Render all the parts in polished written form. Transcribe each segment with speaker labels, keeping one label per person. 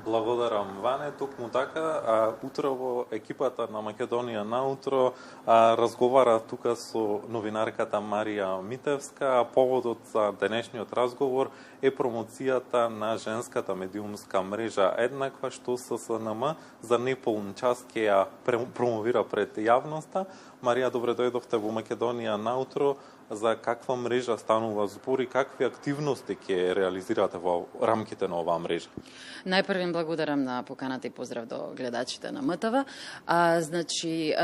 Speaker 1: Благодарам, Ване. Токму така, утро во екипата на Македонија наутро разговара тука со новинарката Марија Митевска, а поводот за денешниот разговор е промоцијата на женската медиумска мрежа Еднаква, што ССНМ за неполн час ќе ја промовира пред јавноста. Марија, добре дојдовте во Македонија наутро. За каква мрежа станува збор и какви активности ќе реализирате во рамките на оваа мрежа?
Speaker 2: Најпрво благодарам на поканата и поздрав до гледачите на МТВ.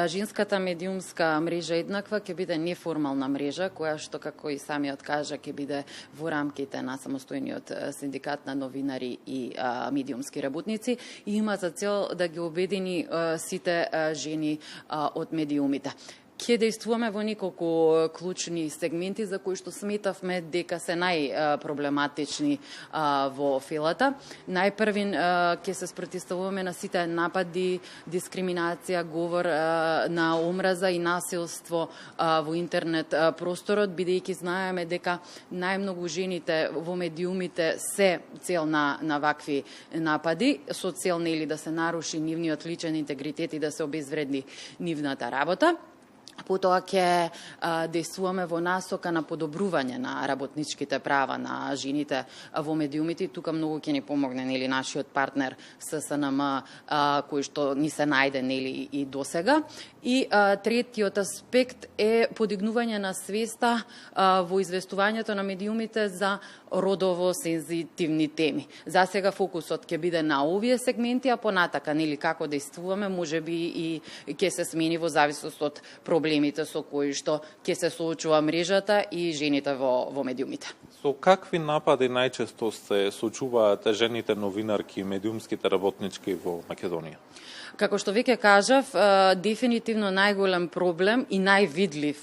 Speaker 2: Женската медиумска мрежа Еднаква ќе биде неформална мрежа, која што, како и самиот кажа, ќе биде во рамките на самостојниот синдикат на новинари и медиумски работници и има за цел да ги обедини сите жени од медиумите. Ќе действуваме во неколку клучни сегменти за кои што сметавме дека се најпроблематични во филата. Најпрвин ќе се спротивставуваме на сите напади, дискриминација, говор на омраза и насилство во интернет просторот, бидејќи знаеме дека најмногу жените во медиумите се цел на вакви напади, со цел нели да се наруши нивниот личен интегритет и да се обезвреди нивната работа. Потоа ќе действуваме во насока на подобрување на работничките права на жените во медиумите. Тука многу ќе ни помогне нели нашиот партнер ССНМ, кој што ни се најде нели и досега. И третиот аспект е подигнување на свеста во известувањето на медиумите за родово сензитивни теми. За сега фокусот ќе биде на овие сегменти, а понатака нели како действуваме можеби и ќе се смени во зависност од проблемите со кои што ќе се соочува мрежата и жените во медиумите.
Speaker 1: Со какви напади најчесто се соочуваат жените новинарки и медиумските работнички во Македонија?
Speaker 2: Како што веќе кажав, дефинитивно најголем проблем и највидлив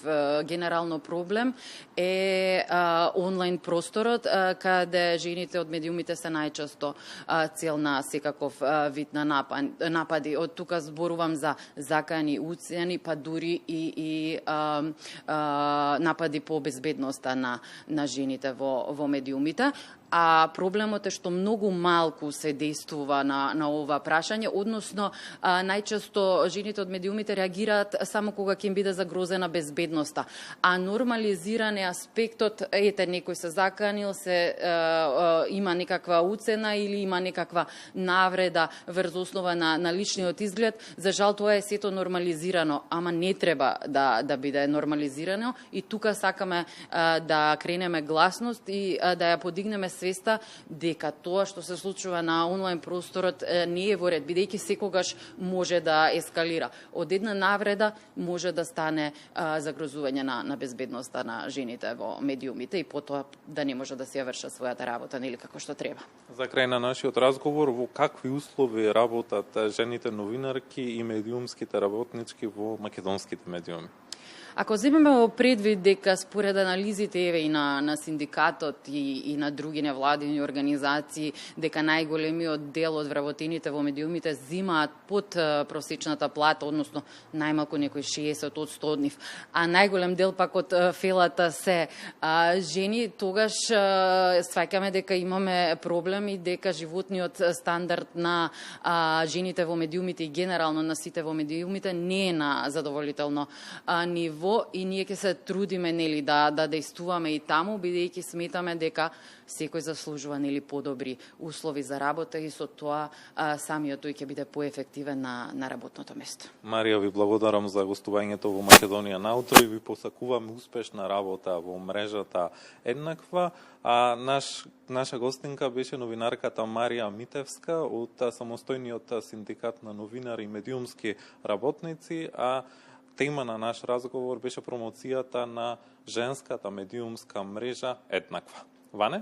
Speaker 2: генерално проблем е онлайн просторот, каде жените од медиумите се најчесто цел на секаков вид на напади. Од тука зборувам за закани, уцени, па дури и напади по безбедноста на жените во медиумите. А проблемот е што многу малку се действува на ова прашање, односно најчесто жените од медиумите реагираат само кога ќе им биде загрозена безбедноста. А нормализиран е аспектот, ете, некој се заканил, има некаква уцена или има некаква навреда врз основа на личниот изглед. За жал тоа е сето нормализирано, ама не треба да биде нормализирано и тука сакаме да кренеме гласност и да ја подигнеме свеста дека тоа што се случува на онлайн просторот не е во ред, бидејќи секогаш може да ескалира. Од една навреда може да стане загрозување на безбедноста на жените во медиумите и потоа да не може да се ја вршат својата работа нели како што треба.
Speaker 1: За крај на нашиот разговор, во какви услови работат жените новинарки и медиумските работнички во македонските медиуми?
Speaker 2: Ако земеме во предвид дека според анализите и на синдикатот и на други невладини организации, дека најголемиот дел од вработените во медиумите зимаат под просечната плата, односно најмалку некои 60% од нив, а најголем дел пак од фелата се жени, тогаш сваќаме дека имаме проблем и дека животниот стандард на жените во медиумите и генерално на сите во медиумите не е на задоволително ниво и ние ќе се трудиме нели да действуваме и таму, бидејќи сметаме дека секој заслужува нели подобри услови за работа и со тоа самиот тој ќе биде поефективен на работното место.
Speaker 1: Марија, ви благодарам за гостувањето во Македонија наутро и ви посакувам успешна работа во мрежата Еднаква. Наша гостинка беше новинарката Марија Митевска од самостојниот синдикат на новинари и медиумски работници, а тема на наш разговор беше промоцијата на женската медиумска мрежа Еднаква. Ване?